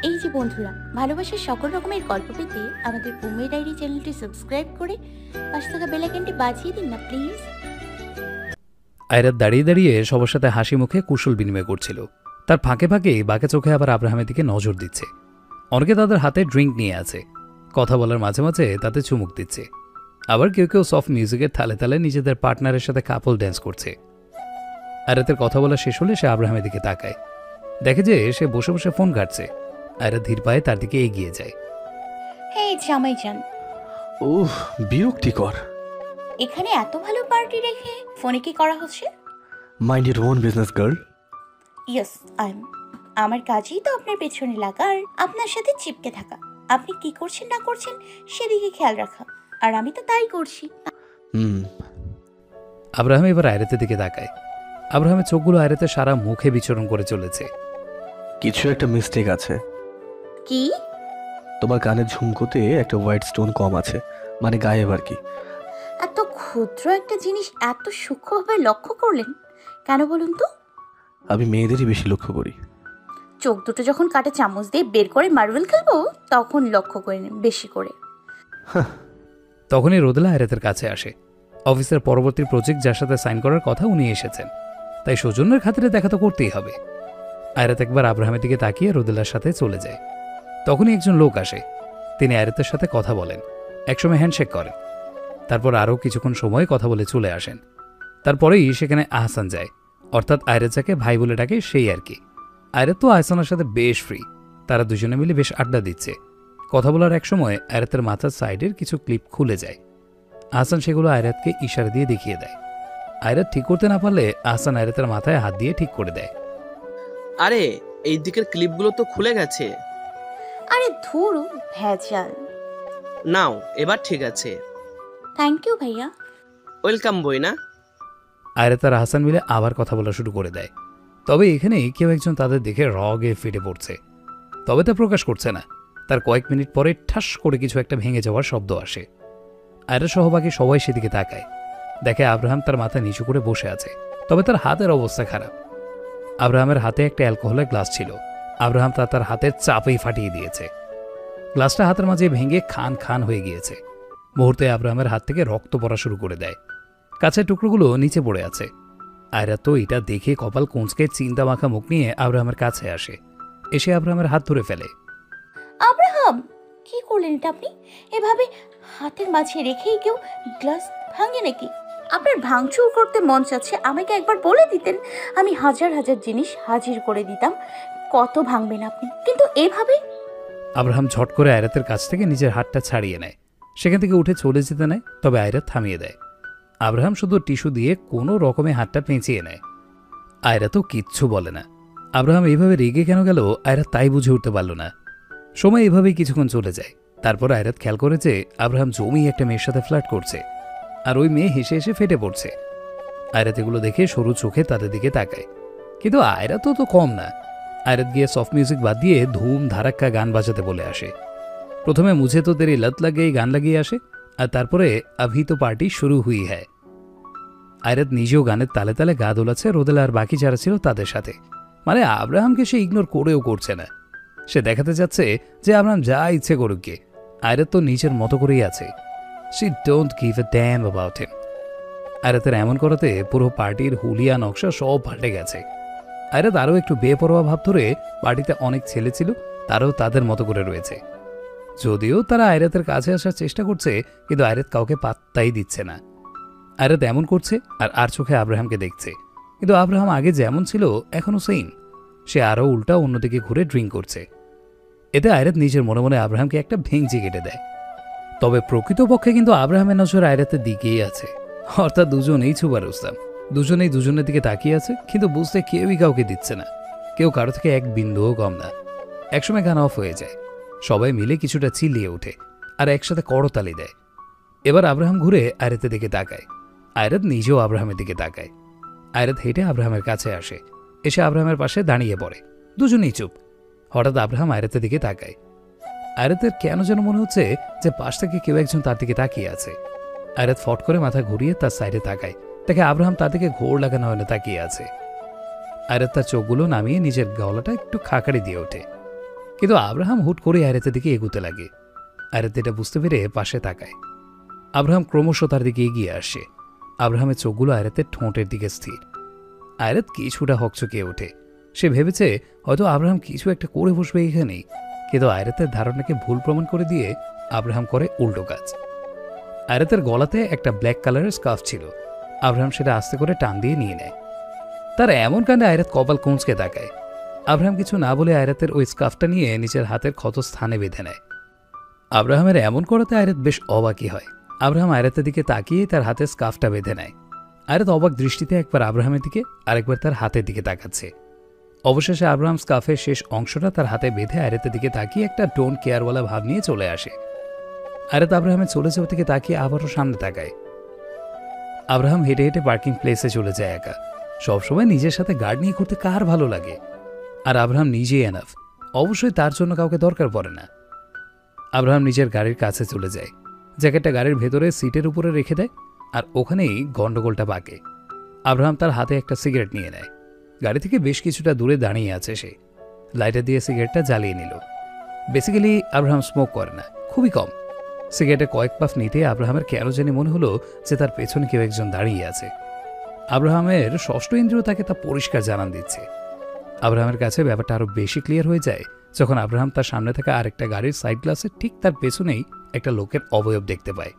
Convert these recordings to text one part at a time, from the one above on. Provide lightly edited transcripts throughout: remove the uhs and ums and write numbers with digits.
এই যে বন্ধুরা, ভালোবাসার সকল রকমের গল্প পেতে আমাদের বোম্বে ডায়েরি চ্যানেলটি সাবস্ক্রাইব করে পাশে থাকা বেল আইকনটি বাজিয়ে দিন না প্লিজ। আয়রাত দাঁড়িয়ে দাঁড়িয়ে সবার সাথে হাসি মুখে কুশল বিনিময় করছিল। তার ফাঁকে ফাঁকে বাঁকা চোখে আবার আব্রাহামের দিকে নজর দিচ্ছে। অনেকে তাদের হাতে ড্রিঙ্ক নিয়ে আছে, কথা বলার মাঝে মাঝে তাতে চুমুক দিচ্ছে। আবার কেউ কেউ সফট মিউজিকের তালে তালে নিজেদের পার্টনারের সাথে কাপল ড্যান্স করছে। আয়রাতের কথা বলা শেষ হলে সে আব্রাহামের দিকে তাকায়, দেখে যে সে বসে বসে ফোন ঘাটছে। আয়রাত ধীর পায়ে তার দিকে এগিয়ে যায়। হ্যাঁ জামাই যান, ওহ বিরক্তিকর। এখানে এত ভালো পার্টি রেখে ফোনে কি করা হচ্ছে? Mind your own business girl. Yes আমার কাজই তো আপনার পেছনে লাগা আর আপনার সাথে চিপকে থাকা। আপনি কি করছেন না করছেন সেদিকে খেয়াল রাখা, আর আমি তো তাই করছি। আব্রাহাম এবার আয়রাতের দিকে তাকায়। আব্রাহামের চোখগুলো আয়রাতের সারা মুখে বিচরণ করে চলেছে। কিছু একটা মিস্টেক আছে। কি? তোমার কানের ঝুমকোতে একটা হোয়াইট স্টোন কম আছে, মানে গায়েব আর কি। এত ক্ষুদ্র একটা জিনিস এত সূক্ষ্মভাবে লক্ষ্য করলেন কেন বলুন তো? আমি মেয়েদেরই বেশি লক্ষ্য করি। চোখ দুটো যখন কাটে চামচ দিয়ে বের করে মার্বেল খেলবো তখন লক্ষ্য করে নিন বেশি করে। তখনই রোদেলা আয়রাতের কাছে আসে। অফিসের পরবর্তী প্রজেক্ট যার সাথে সাইন করার কথা উনি এসেছেন, তাই সৌজন্যের খাতিরে দেখা তো করতেই হবে। আয়রাত একবার আব্রাহামের দিকে তাকিয়ে রোদেলার সাথে চলে যায়। তখনই একজন লোক আসে। তিনি আয়রাতের সাথে কথা বলেন, একসময় হ্যান্ডশেক করেন, তারপর আরও কিছুক্ষণ সময় কথা বলে চলে আসেন। তারপরেই সেখানে আহসান যায়, অর্থাৎ আয়রাত যাকে ভাই বলে ডাকে সেই আর কি। আয়রাত তো আহসানের সাথে বেশ ফ্রি, তারা দুজনে মিলে বেশ আড্ডা দিচ্ছে। কথা বলার এক সময় আয়রাতের মাথার সাইডের কিছু ক্লিপ খুলে যায়। আহসান সেগুলো আয়রাতকে ইশারা দিয়ে দেখিয়ে দেয়। আয়রাত ঠিক করতে না পারলে আহসান আয়রাতের মাথায় হাত দিয়ে ঠিক করে দেয়। আরে এই দিকের ক্লিপগুলো তো খুলে গেছে। আরে ধুরু ভেজাল। নাও এবার ঠিক আছে। থ্যাংক ইউ ভাইয়া। Welcome Bruyne. আয়রাত আর আহসান মিলে আবার কথা বলা শুরু করে দেয়। তবে এখানে কেউ একজন তাদের দেখে রগে ফেটে পড়ছে, তবে তা প্রকাশ করছে না। তার কয়েক মিনিট পরে ঠাস করে কিছু একটা ভেঙে যাওয়ার শব্দ আসে। আয়রাত সহ বাকি সবাই সেদিকে তাকায়, দেখে আব্রাহাম তার মাথা নিচু করে বসে আছে, তবে তার হাতের অবস্থা খারাপ। আব্রাহামের হাতে একটা অ্যালকোহলের গ্লাস ছিল। আব্রাহাম তার হাতের চাপেই ফাটিয়ে দিয়েছে। গ্লাসটা হাতের মাঝে ভেঙে খান খান হয়ে গিয়েছে। মুহূর্তে আব্রাহামের হাত থেকে রক্ত পড়া শুরু করে দেয়। কাছের টুকরোগুলো নিচে পড়ে আছে। আয়রাত তো এটা দেখে কপাল কোঁচকে চিন্তা মাখা মুখ নিয়ে আব্রাহামের কাছে আসে, এসে আব্রাহামের হাত ধরে ফেলে। আব্রাহাম, কি করলেন এটা আপনি? এভাবে হাতের মাঝে রেখেই কেউ গ্লাস ভাঙে নাকি? আপনার ভাঙচুর করতে মন চাচ্ছে, আমাকে একবার বলে দিতেন, আমি হাজার হাজার জিনিস হাজির করে দিতাম। কত ভাঙবেন আপনি, কিন্তু এভাবে? আব্রাহাম ঝট করে আয়রাতের কাছ থেকে নিজের হাতটা ছাড়িয়ে নেয়। সেখান থেকে উঠে চলে যেতে নেয়, তবে আয়রাত থামিয়ে দেয়। আব্রাহাম শুধু টিস্যু দিয়ে কোনো রকমে হাতটা পেঁচিয়ে নেয়। আয়রাতও কিচ্ছু বলে না। আব্রাহাম এইভাবে রেগে কেন গেল আয়রাত তাই বুঝে উঠতে পারল না। সময় এভাবেই কিছুক্ষণ চলে যায়। তারপর আয়রাত খেয়াল করেছে আব্রাহাম জমি একটা মেয়ের সাথে ফ্লার্ট করছে, আর ওই মেয়ে হেসে হেসে ফেটে পড়ছে। আয়রাত এগুলো দেখে সরু চোখে তাদের দিকে তাকায়, কিন্তু আয়রাতও তো কম না। আয়রাত গিয়ে সফট মিউজিক বাদ দিয়ে ধুম ধারাক্কা গান বাজাতে বলে আসে। প্রথমে মুঝে তো তেরি লত লাগে গান লাগিয়ে আসে, আর তারপরে আভি তো পার্টি শুরু হুই হ্যায়। আয়রাত নিজেও গানের তালে তালে গা দোলাচ্ছে রোদেলা আর বাকি যারা ছিল তাদের সাথে। মানে আব্রাহামকে সে ইগনোর করেও করছে না। সে দেখাতে যাচ্ছে যে আব্রাহাম যা ইচ্ছে করুক গে, আয়রাত তো নিজের মতো করেই আছে। She don't give a damn about him. আয়রাতের এমন করাতে পুরো পার্টির হুলিয়া নকশা সব পাল্টে গেছে। আয়রাত আরও একটু বেপরোয়া ভাব ধরে পার্টিতে অনেক ছেলে ছিল, তারাও তাদের মতো করে রয়েছে। যদিও তারা আয়রাতের কাছে আসার চেষ্টা করছে, কিন্তু আয়রাত কাউকে পাত্তাই দিচ্ছে না। আয়রাত এমন করছে আর চোখে আব্রাহামকে দেখছে, কিন্তু আব্রাহাম আগে যেমন ছিল এখনও সেম। সে আরও উল্টা অন্যদিকে ঘুরে ড্রিঙ্ক করছে। এতে আয়রাত নিজের মনে মনে আব্রাহামকে একটা ভেঙচি কেটে দেয়। তবে প্রকৃতপক্ষে কিন্তু আব্রাহামের নজর আয়রাতের দিকেই আছে, অর্থাৎ দুজনেই ছুবার রুস্তাম। দুজনেই দুজনের দিকে তাকিয়ে আছে, কিন্তু বুঝতে কেউই কাউকে দিচ্ছে না। কেউ কারো থেকে এক বিন্দুও কম না। একসময় গান অফ হয়ে যায়, সবাই মিলে কিছুটা চিল্লিয়ে ওঠে আর একসাথে করতালি দেয়। এবার আব্রাহাম ঘুরে আয়রাতের দিকে তাকায়। আয়রাত নিজেও আব্রাহামের দিকে তাকায়। আয়রাত হেঁটে আব্রাহামের কাছে আসে, এসে আব্রাহামের পাশে দাঁড়িয়ে পড়ে। দুজনেই চুপ। হঠাৎ আব্রাহাম আয়রাতের দিকে তাকায়। আয়রাতের কেন যেন মনে হচ্ছে যে পাশ থেকে কেউ একজন তার দিকে তাকিয়ে আছে। আয়রাত ফট করে মাথা ঘুরিয়ে তার সাইডে তাকায়, দেখে আব্রাহাম তার দিকে ঘোর লাগানো হয়ে তাকিয়ে আছে। আয়রাত তার চোখগুলো নামিয়ে নিজের গলাটা একটু খাকারি দিয়ে ওঠে। কিন্তু আব্রাহাম হুট করে আয়রাতের দিকে এগুতে লাগে। আয়রাত এটা বুঝতে পেরে পাশে তাকায়। আব্রাহাম ক্রমশ তার দিকে এগিয়ে আসে। আব্রাহামের চোখগুলো আয়রাতের ঠোঁটের দিকে স্থির। আয়রাত কিছুটা হকচকিয়ে ওঠে। সে ভেবেছে হয়তো আব্রাহাম কিছু একটা করে বসবে এখানেই, কিন্তু আয়রাতের ধারণাকে ভুল প্রমাণ করে দিয়ে আব্রাহাম করে উল্টো কাজ। আয়রাতের গলাতে একটা ব্ল্যাক কালারের স্কার্ফ ছিল। আব্রাহাম সেটা আস্তে করে টান দিয়ে নিয়ে নেয়। তার এমন কাণ্ডে আয়রাত কপাল কুঁচকে তাকায়। আব্রাহাম কিছু না বলে আয়রাতের ওই স্কার্ফটা নিয়ে নিজের হাতের ক্ষত স্থানে বেঁধে নেয়। আব্রাহামের এমন করাতে আয়রাত বেশ অবাকই হয়। আব্রাহাম আয়রাতের দিকে তাকিয়ে তার হাতের স্কার্ফটা বেঁধে নেয়। আয়রাত অবাক দৃষ্টিতে একবার আব্রাহামের দিকে আরেকবার তার হাতের দিকে তাকাচ্ছে। অবশেষে আব্রাহাম স্কার্ফের শেষ অংশটা তার হাতে বেঁধে আয়রাতের দিকে তাকিয়ে একটা ডোন্ট কেয়ারওয়ালা ভাব নিয়ে চলে আসে। আয়রাত আব্রাহামের চলে যাওয়ার দিকে তাকিয়ে আবারও সামনে তাকায়। আব্রাহাম হেঁটে হেঁটে পার্কিং প্লেসে চলে যায় একা। সবসময় নিজের সাথে গার্ড নিয়ে ঘুরতে কার ভালো লাগে? আর আব্রাহাম নিজেই এনাফ, অবশ্যই তার জন্য কাউকে দরকার পড়ে না। আব্রাহাম নিজের গাড়ির কাছে চলে যায়। জ্যাকেটটা গাড়ির ভেতরে সিটের উপরে রেখে দেয়, আর ওখানেই গন্ডগোলটা পাকে। আব্রাহাম তার হাতে একটা সিগারেট নিয়ে নেয়। গাড়ি থেকে বেশ কিছুটা দূরে দাঁড়িয়ে আছে সে। লাইটার দিয়ে সিগারেটটা জ্বালিয়ে নিল। বেসিক্যালি আব্রাহাম স্মোক করে না, খুবই কম। সিগারেটে কয়েক পাফ নিতে আব্রাহামের কেন জানি মনে হলো যে তার পেছনে কেউ একজন দাঁড়িয়ে আছে। আব্রাহামের ষষ্ঠ ইন্দ্রিয় তাকে তা পরিষ্কার জানান দিচ্ছে। আব্রাহামের কাছে ব্যাপারটা আরও বেশি ক্লিয়ার হয়ে যায় যখন আব্রাহাম তার সামনে থাকা আরেকটা গাড়ির সাইড গ্লাসে ঠিক তার পেছনেই একটা লোকের অবয়ব দেখতে পায়।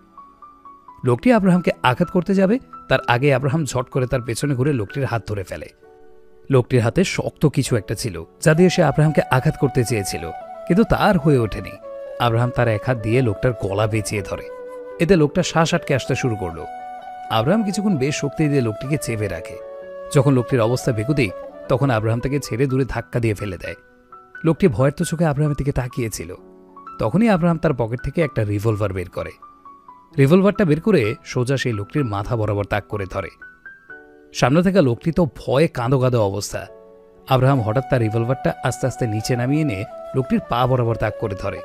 লোকটি আব্রাহামকে আঘাত করতে যাবে তার আগে আব্রাহাম ঝট করে তার পেছনে ঘুরে লোকটির হাত ধরে ফেলে। লোকটির হাতে শক্ত কিছু একটা ছিল যা দিয়ে সে আব্রাহামকে আঘাত করতে চেয়েছিল, কিন্তু তার হয়ে ওঠেনি। আব্রাহাম তার এক হাত দিয়ে লোকটার গলা বেঁচিয়ে ধরে। এতে লোকটা শ্বাস আটকে আসতে শুরু করলো। আব্রাহাম কিছুক্ষণ বেশ শক্তি দিয়ে লোকটিকে চেপে রাখে। যখন লোকটির অবস্থা বেকুদিক তখন আব্রাহাম তাকে ছেড়ে দূরে ধাক্কা দিয়ে ফেলে দেয়। লোকটি ভয়ের তো চোখে আব্রাহামের দিকে তাকিয়েছিল। তখনই আব্রাহাম তার পকেট থেকে একটা রিভলভার বের করে। রিভলভারটা বের করে সোজা সেই লোকটির মাথা বরাবর তাক করে ধরে। সামনে থাকা লোকটি তো ভয়ে কাঁদো কাঁদো অবস্থা। আব্রাহাম হঠাৎ তার রিভলভারটা আস্তে আস্তে নিচে নামিয়ে এনে লোকটির পা বরাবর তাক করে ধরে।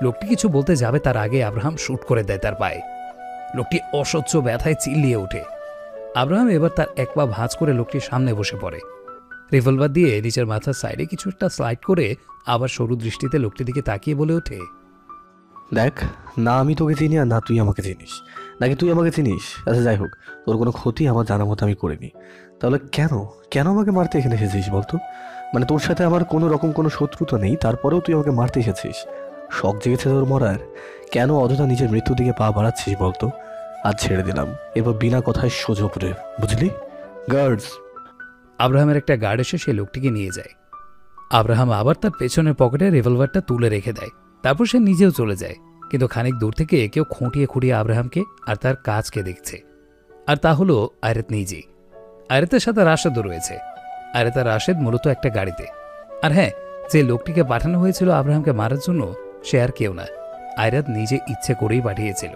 লোকটি কিছু বলতে যাবে তার আগে আব্রাহাম শুট করে দেয় তার পায়ে। লোকটি অসহ্য ব্যথায় চিল্লিয়ে ওঠে। আব্রাহাম এবার তার এক পা ভাঁজ করে লোকটির সামনে বসে পড়ে। রিভলভার দিয়ে নিচের মাথার সাইডে কিছু একটা স্লাইড করে আবার সরু দৃষ্টিতে লোকটির দিকে তাকিয়ে বলে ওঠে, দেখ, না আমি তোকে চিনি আর না তুই আমাকে চিনিস, নাকি তুই আমাকে চিনিস। আচ্ছা যাই হোক, তোর কোনো ক্ষতি আমার জানা মতো আমি করিনি। তাহলে কেন কেন আমাকে মারতে এখানে এসেছিস বলতো? মানে তোর সাথে আমার কোনো রকম কোনো শত্রুতা নেই, তারপরেও তুই আমাকে মারতে এসেছিস। শখ জেগেছে তোর মরার? কেন অযথা নিজের মৃত্যুর দিকে পা বাড়াচ্ছিস বলতো? আজ ছেড়ে দিলাম, এবার বিনা কথায় সোজা উপরে, বুঝলি? গার্ডস! আব্রাহামের একটা গার্ড এসে সেই লোকটিকে নিয়ে যায়। আব্রাহাম আবার তার পেছনের পকেটে রিভলভারটা তুলে রেখে দেয়। তারপর সে নিজেও চলে যায়। কিন্তু খানিক দূর থেকে কেউ খুঁটিয়ে খুঁটিয়ে আব্রাহামকে আর তার কাজকে দেখছে। আর তা হলো আয়রাত নিজেই। আয়রাতের সাথে রাশেদও রয়েছে। আয়রাত আর রাশেদ মূলত একটা গাড়িতে। আর হ্যাঁ, যে লোকটিকে পাঠানো হয়েছিল আব্রাহামকে মারার জন্য সে আর কেউ না, আয়রাত নিজে ইচ্ছে করেই পাঠিয়েছিল।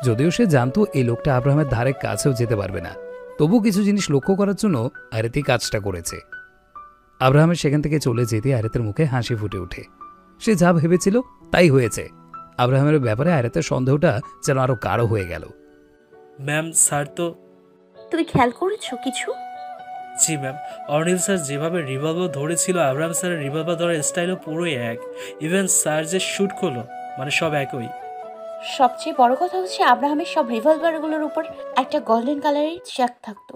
যদিও সে জানতো এই লোকটা আব্রাহামের ধারে কাছেও যেতে পারবে না, তবু কিছু জিনিস লক্ষ্য করার জন্য আয়রাতই কাজটা করেছে। আব্রাহামের সেখান থেকে চলে যেতে আয়রাতের মুখে হাসি ফুটে ওঠে। সে যা ভেবেছিল তাই হয়েছে। আব্রাহামের ব্যাপারে আয়রাতের সন্দেহটা যেন আরো গাঢ় হয়ে গেল। ম্যাম, স্যার তো... তুমি খেয়াল করেছো কিছু? জি ম্যাম, অর্নিল স্যার যেভাবে রিভলভার ধরেছিল আব্রাহাম স্যারের রিভলভার ধরার স্টাইলও পুরোই এক। ইভেন স্যার যে শ্যুট করলো, মানে সব একই। সবচেয়ে বড় কথা হচ্ছে আব্রাহামের সব রিভলভারগুলোর উপর একটা গোল্ডেন কালারের চ্যাক থাকতো।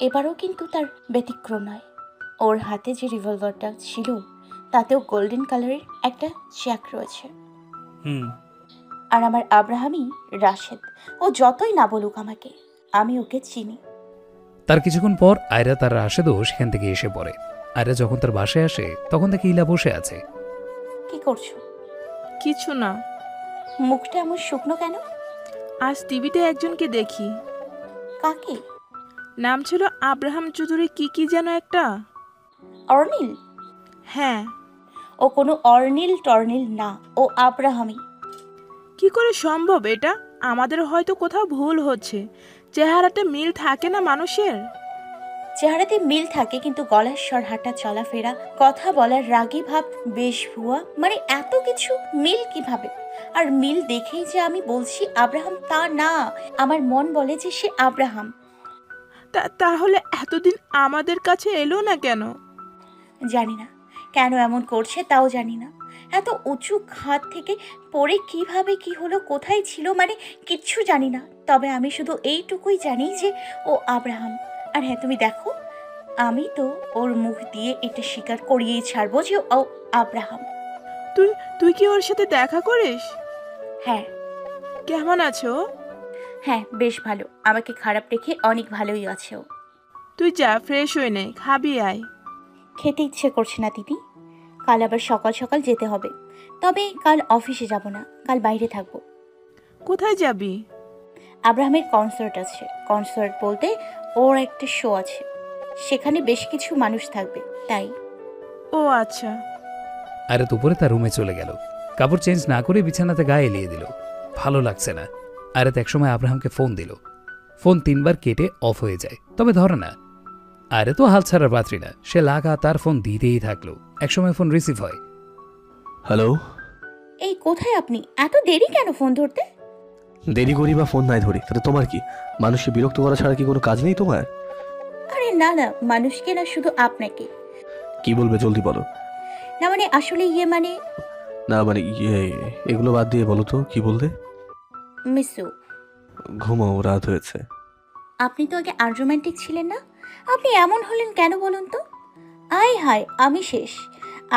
এবারও কিন্তু তার ব্যতিক্রম নয়। ওর হাতে যে রিভলভারটা ছিল তাতেও গোল্ডেন কালারের একটা চ্যাক রয়েছে। আর আমার আব্রাহামই রাশেদ। ও যতই না বলুক আমাকে, আমি ওকে চিনি। তার কিছুক্ষণ পর আয়রা তার রাশেদও সেখান থেকে এসে পড়ে। আয়রা যখন তার বাসায় আসে তখন দেখে ইলা বসে আছে। কি করছো? কিছু না। মুখটা এমন শুকনো কেন? আজ টিভিতে একজনকে দেখি। কাকে? নাম ছিল আব্রাহাম চৌধুরী কি যেন একটা। অর্নিল? হ্যাঁ। ও কোনো অর্নিল টর্নিল না, ও আব্রাহামই। কি করে সম্ভব এটা? আমাদের হয়তো কোথাও ভুল হচ্ছে। চেহারাটা মিল থাকে না মানুষের? চেহারাতে মিল থাকে, কিন্তু গলার স্বর, হাঁটা চলাফেরা, কথা বলার রাগী ভাব, বেশভূয়া, মানে এত কিছু মিল কিভাবে? আর মিল দেখেই যে আমি বলছি আব্রাহাম তা না, আমার মন বলে যে সে আব্রাহাম। তাহলে এতদিন আমাদের কাছে এলো না কেন? জানি না কেন এমন করছে, তাও জানি না। এত উঁচু খাত থেকে পড়ে কিভাবে কি হলো, কোথায় ছিল, মানে কিচ্ছু জানি না। তবে আমি শুধু এইটুকুই জানি যে ও আব্রাহাম। আর হ্যাঁ, তুমি দেখো, আমি তো ওর মুখ দিয়ে এটা স্বীকার করিয়েই ছাড়বো যে ও আব্রাহাম। তুই তুই কি ওর সাথে দেখা করিস? হ্যাঁ কেমন আছো? হ্যাঁ, বেশ ভালো। আমাকে খারাপ রেখে অনেক ভালোই আছে ও। তুই যা, ফ্রেশ হয়ে নে, খাবি আয়। খেতে ইচ্ছে করছে না দিদি, কাল আবার সকাল সকাল যেতে হবে। তবে কাল অফিসে যাব না, কাল বাইরে থাকবো। কোথায় যাবি? আব্রাহামের কনসার্ট আছে। কনসার্ট বলতে ওর একটা শো আছে, সেখানে বেশ কিছু মানুষ থাকবে, তাই। ও আচ্ছা। আয়রাত উপরে তার রুমে চলে গেল। কাপড় চেঞ্জ না করে বিছানাতে গায়ে এলিয়ে দিল। ভালো লাগছে না। আয়রাত একসময় আব্রাহামকে ফোন দিল। ফোন 3 বার কেটে অফ হয়ে যায়, তবে ধরে না। আয়রাত তো হাল ছাড়ার পাত্রী না, সে লাগাতার ফোন দিতেই থাকলো। একসময় ফোন রিসিভ হয়। হ্যালো। এই কোথায় আপনি? এত দেরি কেন ফোন ধরতে? দেরি করি বা ফোন নাই ধরি তাতে তোমার কি? মানুষকে বিরক্ত করা ছাড়া কি কোনো কাজ নেই তোমার? আরে না না, মানুষকে না, শুধু আপনাকে। কি বলবে জলদি বলো। না মানে আসলে মানে না মানে এগুলো বাদ দিয়ে বলো তো কি বলতে। মিসু, ঘুমাও, রাত হয়েছে। আপনি তো আগে আনরোম্যান্টিক ছিলেন না, আপনি এমন হলেন কেন বলুন তো? আয় হায়, আমি শেষ।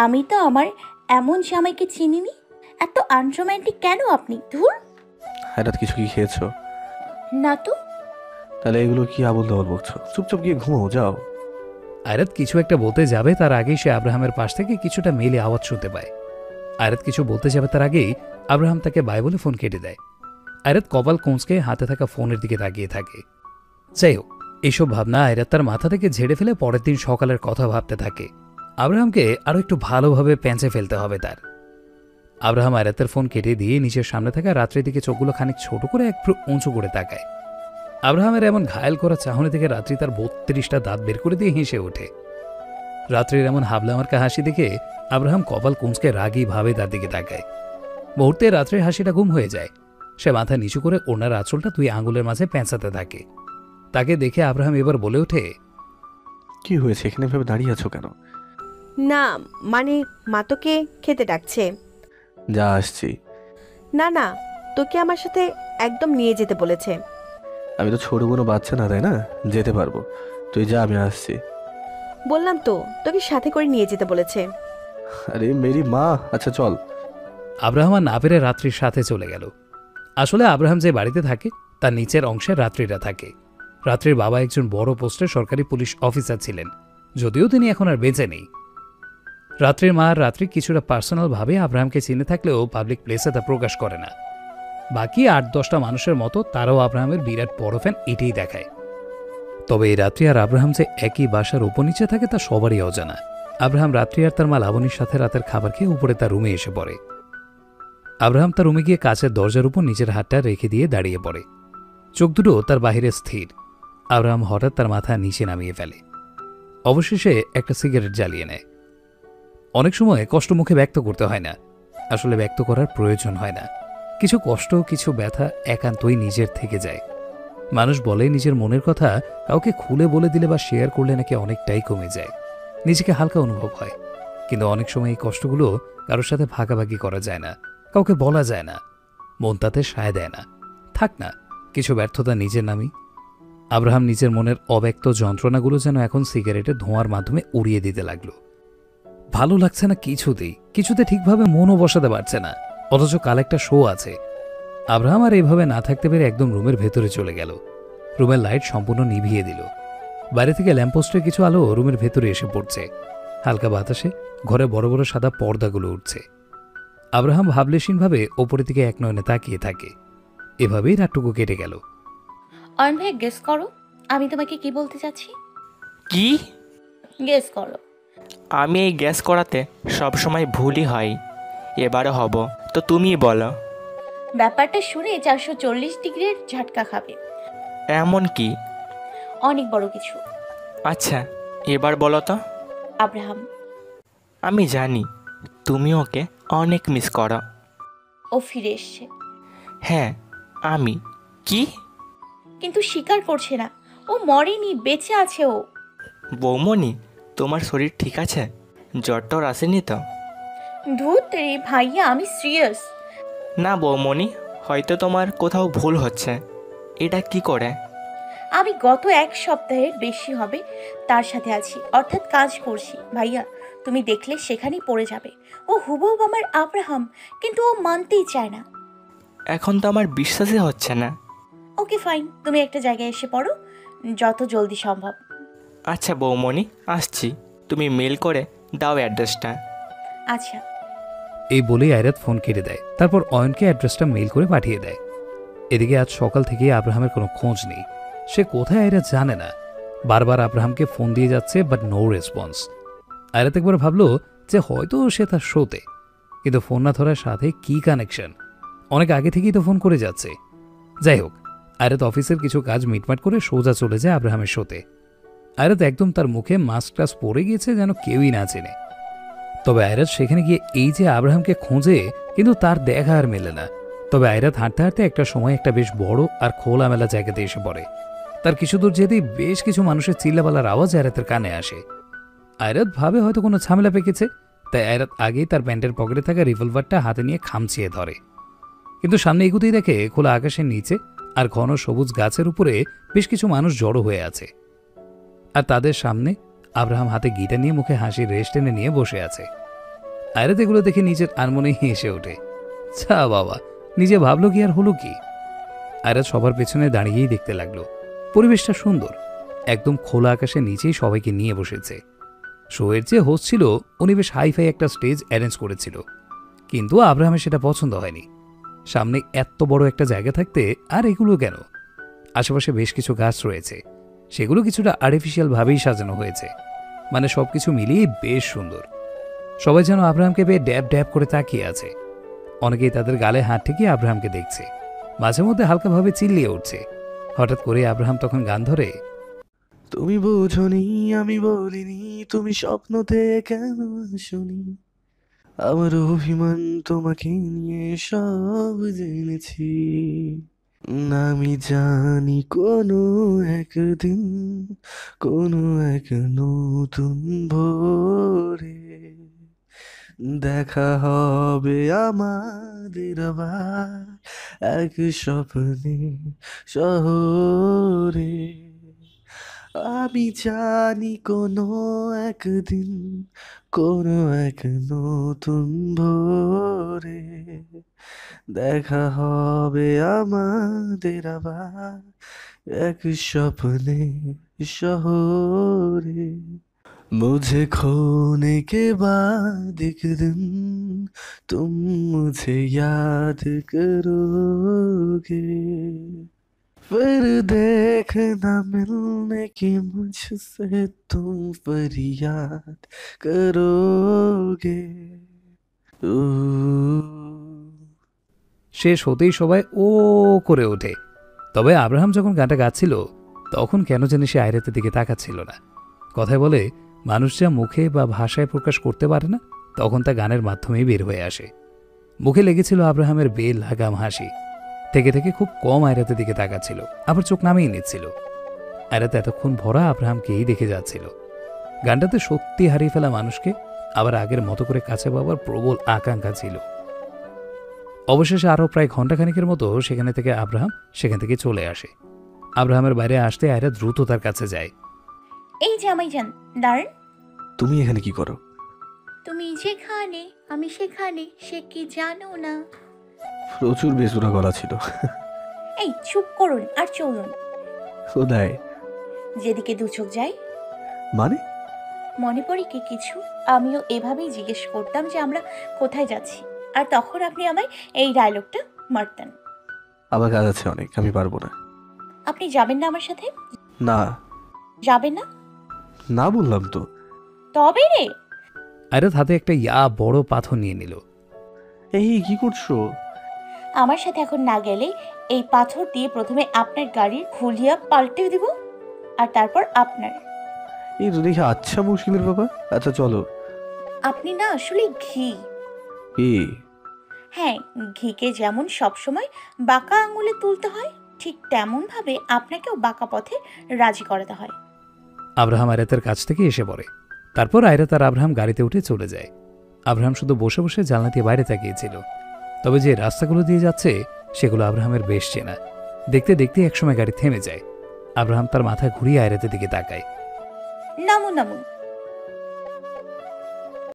আমি তো আমার এমন জামাইকে চিনিনি। এত আনরোম্যান্টিক কেন আপনি? ধুর। হঠাৎ কিছু কি খেয়েছো? না তো। তাহলে এগুলো কি আবল তাবল বকছো? চুপচাপ গিয়ে ঘুমাও, যাও। আয়রাত কিছু একটা বলতে যাবে তার আগেই সে আব্রাহামের পাশ থেকে কিছুটা মেলে আওয়াজ শুনতে পায়। আয়রাত কিছু বলতে যাবে তার আগেই আব্রাহাম তাকে বাই বলে ফোন কেটে দেয়। আয়রাত কপাল কোঁচকে হাতে থাকা ফোনের দিকে তাকিয়ে থাকে। যাই হোক, এইসব ভাবনা আয়রাত তার মাথা থেকে ঝেড়ে ফেলে পরের দিন সকালের কথা ভাবতে থাকে। আব্রাহামকে আরও একটু ভালোভাবে প্যাঁচে ফেলতে হবে তার। আব্রাহাম আয়রাতের ফোন কেটে দিয়ে নিচের সামনে থাকা রাত্রির দিকে চোখগুলো খানিক ছোট করে একটু উঁচু করে তাকায়। আব্রাহামের এমন ঘায়েল করা চাহনি থেকে রাত্রি তার 32টা দাঁত বের করে দিয়ে হেসে ওঠে। রাত্রির এমন হাবলামার্কা হাসি দেখে আব্রাহাম কপাল কুঁচকে রাগী ভাবে তার দিকে তাকায়। মুহূর্তে রাত্রির হাসিটা গুম হয়ে যায়। সে মাথা নিচু করে ওনার আঁচলটা 2 আঙুলের মাঝে পেঁচাতে থাকে। তাকে দেখে আব্রাহাম এবার বলে ওঠে, কি হয়েছে? এখানে ভেবে দাঁড়িয়ে আছো কেন? না মানে মা তোকে খেতে ডাকছে। যা, আসছি। না না, তোকে আমার সাথে একদম নিয়ে যেতে বলেছে। আমি তো ছোট কোনো বাচ্চা না, তাই না? যেতে পারবো। তুই যা, আমি আসছি। বললাম তো তোকে সাথে করে নিয়ে যেতে বলেছে। আরে মেরি মা, আচ্ছা চল। আব্রাহাম আর না পেরে রাত্রির সাথে চলে গেল। আসলে আব্রাহাম যে বাড়িতে থাকে তার নিচের অংশে রাত্রিরা থাকে। রাত্রির বাবা একজন বড় পোস্টের সরকারি পুলিশ অফিসার ছিলেন, যদিও তিনি এখন আর বেঁচে নেই। রাত্রির মা আর রাত্রি কিছুটা পার্সোনালভাবে আব্রাহামকে চিনে থাকলেও পাবলিক প্লেসে তা প্রকাশ করে না। বাকি 8-10টা মানুষের মতো তারাও আব্রাহামের বিরাট বড় ফ্যান, এটাই দেখায়। তবে এই রাত্রি আর আব্রাহাম যে একই বাসার উপনিচে থাকে তা সবারই অজানা। আব্রাহাম রাত্রি আর তার মা লাবণীর সাথে রাতের খাবার খেয়ে উপরে তার রুমে এসে পড়ে। আব্রাহাম তার রুমে গিয়ে কাচের দরজার উপর নিজের হাতটা রেখে দিয়ে দাঁড়িয়ে পড়ে। চোখ দুটো তার বাহিরে স্থির। আব্রাহাম হঠাৎ তার মাথা নিচে নামিয়ে ফেলে। অবশেষে একটা সিগারেট জ্বালিয়ে নেয়। অনেক সময় কষ্ট মুখে ব্যক্ত করতে হয় না, আসলে ব্যক্ত করার প্রয়োজন হয় না। কিছু কষ্ট, কিছু ব্যথা একান্তই নিজের থেকে যায়। মানুষ বলে নিজের মনের কথা কাউকে খুলে বলে দিলে বা শেয়ার করলে নাকি অনেকটাই কমে যায়, নিজেকে হালকা অনুভব হয়। কিন্তু অনেক সময় এই কষ্টগুলো কারোর সাথে ভাগাভাগি করা যায় না, কাউকে বলা যায় না, মন তাতে সায় দেয় না। থাক না, কিছু ব্যর্থতা নিজের নামই। আব্রাহাম নিজের মনের অব্যক্ত যন্ত্রণাগুলো যেন এখন সিগারেটের ধোঁয়ার মাধ্যমে উড়িয়ে দিতে লাগলো। ভালো লাগছে না কিছুতে ঠিকভাবে মনও বসাতে পারছে না, অথচ কাল একটা শো আছে। আব্রাহাম আর এইভাবে না থাকতে পেরে একদম রুমের ভেতরে চলে গেল। রুমের লাইট সম্পূর্ণ নিভিয়ে দিল। বাইরে থেকে ল্যাম্পপোস্টের কিছু আলো রুমের ভেতরে এসে পড়ছে। হালকা বাতাসে ঘরে বড় বড় সাদা পর্দাগুলো উঠছে। আব্রাহাম ভাবলেশীনভাবে ওপরের দিকে এক নয়নে তাকিয়ে থাকে। এভাবেই রাতটুকু কেটে গেল। অয়ন ভাই, গেস করো আমি তোমাকে কি বলতে চাচ্ছি। কি? গেস করো। আমি এই গ্যাস করাতে সবসময় ভুলই হয়, এবারও হব। তো তুমিই বলো। ব্যাপারটা শুনে 440 ডিগ্রির ঝটকা খাবে। এমন কি? অনেক বড় কিছু। আচ্ছা, এবার বলো তো। আব্রাহাম। আমি জানি তুমি ওকে অনেক মিস করো। ও ফিরে এসছে। হ্যাঁ, আমি। কি? কিন্তু স্বীকার করছে না। ও মরেনি, বেঁচে আছে ও। বৌমনি, তোমার শরীর ঠিক আছে? জ্বর টর আসেনি তো? ধুতে ভাইয়া, আমি সিরিয়াস। না বৌমণি, হয়তো তোমার কোথাও ভুল হচ্ছে। এটা কি করে? আমি গত এক সপ্তাহের বেশি হবে তার সাথে আছি, অর্থাৎ কাজ করছি। ভাইয়া তুমি দেখলে সেখানেই পড়ে যাবে। ও হুবহু আমার আব্রাহাম, কিন্তু ও মানতেই চায় না। এখন তো আমার বিশ্বাসই হচ্ছে না। ওকে ফাইন, তুমি একটা জায়গায় এসে পড়ো যত জলদি সম্ভব। আচ্ছা বৌমণি, আসছি। তুমি মেল করে দাও অ্যাড্রেসটা। আচ্ছা। এই বলেই আয়রাত ফোন কেটে দেয়। তারপর অয়নকে অ্যাড্রেসটা মেইল করে পাঠিয়ে দেয়। এদিকে আজ সকাল থেকে আব্রাহামের কোনো খোঁজ নেই। সে কোথায় আয়রাত জানে না। বারবার আব্রাহামকে ফোন দিয়ে যাচ্ছে, বাট নো রেসপন্স। আয়রাত একবার ভাবলো যে হয়তো সে তার শোতে, কিন্তু ফোন না ধরার সাথে কি কানেকশন? অনেক আগে থেকেই তো ফোন করে যাচ্ছে। যাই হোক, আয়রাত অফিসের কিছু কাজ মিটমাট করে সোজা চলে যায় আব্রাহামের শোতে। আয়রাত একদম তার মুখে মাস্ক টাস্ক পরে গিয়েছে, যেন কেউই না চেনে। তবে আয়রাত সেখানে গিয়ে এই যে আব্রাহামকে খোঁজে, কিন্তু তার দেখা আর মেলে না। তবে আয়রাত হাঁটতে হাঁটতে একটা সময় একটা বেশ বড় আর খোলামেলা জায়গাতে এসে পড়ে। তার কিছু দূর যেতেই বেশ কিছু মানুষের চিল্লাপাল্লার আওয়াজ আয়রাতের কানে আসে। আয়রাত ভাবে হয়তো কোনো ঝামেলা পেকেছে, তাই আয়রাত আগেই তার প্যান্টের পকেটে থাকা রিভলভারটা হাতে নিয়ে খামচিয়ে ধরে। কিন্তু সামনে এগুতেই দেখে খোলা আকাশের নিচে আর ঘন সবুজ গাছের উপরে বেশ কিছু মানুষ জড়ো হয়ে আছে। আর তাদের সামনে আব্রাহাম হাতে গিটার নিয়ে মুখে হাসির রেশ টেনে নিয়ে বসে আছে। আয়রাত এগুলো দেখে নিজের আনমনে হেসে ওঠে। যা বাবা, নিজে ভাবলো কি আর হলো কি। আয়রাত সবার পেছনে দাঁড়িয়েই দেখতে লাগলো। পরিবেশটা সুন্দর, একদম খোলা আকাশের নিচেই সবাইকে নিয়ে বসেছে। শোয়ের যে হোস্ট ছিল উনি বেশ হাইফাই একটা স্টেজ অ্যারেঞ্জ করেছিল, কিন্তু আব্রাহামের সেটা পছন্দ হয়নি। সামনে এত বড় একটা জায়গা থাকতে আর এগুলো কেন? আশেপাশে বেশ কিছু গাছ রয়েছে, সেগুলো কিছুটা আর্টিফিশিয়াল ভাবেই সাজানো হয়েছে। মানে সবকিছু মিলিয়ে বেশ সুন্দর। সবাই যেন আব্রাহামকে পেয়ে ড্যাব ড্যাব করে তাকিয়ে আছে। অনেকেই তাদের গালে হাত ঠেকিয়ে আব্রাহামকে দেখছে, মাঝে মধ্যে হালকাভাবে চিল্লিয়ে উঠছে। হঠাৎ করে আব্রাহাম তখন গান ধরে, তুমি বোঝনি আমি বলিনি, তুমি স্বপ্নতে কেন শুনি, আমার অভিমান তোমাকে নিয়ে সব জেনেছি। আমি জানি কোনো একদিন, কোনো এক নতুন ভোরে দেখা হবে আমাদের আবার এক স্বপ্নে শহরে। আমি জানি কোনো একদিন, কোনো এক নতুন ভোরে দেখা হবে আমাদের আবার এক স্বপ্নে শহরে। मुझे खोने के बाद एक दिन तुम मुझे याद करोगे, फिर देखना मिलने की मुझसे तुम फरियाद करोगे। ओ শেষ হতেই সবাই ও করে ওঠে। তবে আব্রাহাম যখন গানটা গাচ্ছিল তখন কেন জানি সে আয়রাতের দিকে তাকাচ্ছিল না। কথায় বলে, মানুষ যা মুখে বা ভাষায় প্রকাশ করতে পারে না, তখন তা গানের মাধ্যমেই বের হয়ে আসে। মুখে লেগেছিল আব্রাহামের বেল লাগাম হাসি। থেকে থেকে খুব কম আয়রাতের দিকে তাকাচ্ছিল, আবার চোখ নামিয়ে নিচ্ছিল। আয়রাত এতক্ষণ ভরা আব্রাহামকেই দেখে যাচ্ছিল। গানটাতে সত্যি হারিয়ে ফেলা মানুষকে আবার আগের মতো করে কাছে পাওয়ার প্রবল আকাঙ্ক্ষা ছিল। অবশেষে আরও প্রায় ঘণ্টাখানিকের মতো সেখান থেকে চলে আসে। আব্রাহামের বাইরে আসতে আয়রা দ্রুত তার কাছে যায়। এই যে আমাইজান, দাঁড়ান। তুমি এখানে কি করো? তুমি যেখানে আমি সেখানে, সে কি জানো না? প্রচুর বেসুরা গলা ছিল। এই চুপ করুন আর চলুন। খোদায়, যেদিকে দু চোখ যায়। মানে? মনে পড়ে কি কিছু? আমিও এভাবেই জিজ্ঞেস করতাম যে আমরা কোথায় যাচ্ছি, আর তখন আপনি আমায় এই ডায়লগটা মারতেন। আমার কাজ আছে অনেক, আমি পারবো না। আপনি যাবেন না আমার সাথে? না। যাবেন না? না বললাম তো। তবে রে। আয়রাত হাতে একটা বড় পাথর নিয়ে নিল। এই কি করছো? আমার সাথে এখন না গেলে এই পাথর দিয়ে প্রথমে আপনার গাড়ির খুলিয়া পাল্টে দিব, আর তারপর আপনার। এই তো দেখি আচ্ছা মুশকিলের বাবা। আচ্ছা চলো। আপনি না আসলে ঘি। কি? হ্যাঁ, ঘিকে যেমন সবসময় বাঁকা আঙুলে তুলতে হয়, ঠিক তেমন ভাবে আপনাকেও বাঁকা পথে রাজি করাতে হয়। আব্রাহাম আয়রাতের কাছ থেকে এসে পড়ে। তারপর আয়রাত আর আব্রাহাম গাড়িতে উঠে চলে যায়। আব্রাহাম শুধু বসে বসে জানলা দিয়ে বাইরে তাকিয়েছিল। তবে যে রাস্তাগুলো দিয়ে যাচ্ছে সেগুলো আব্রাহামের বেশ চেনা। দেখতে দেখতে একসময় গাড়ি থেমে যায়। আব্রাহাম তার মাথা ঘুরিয়ে আয়রাতের দিকে তাকায়। নামুন নামুন।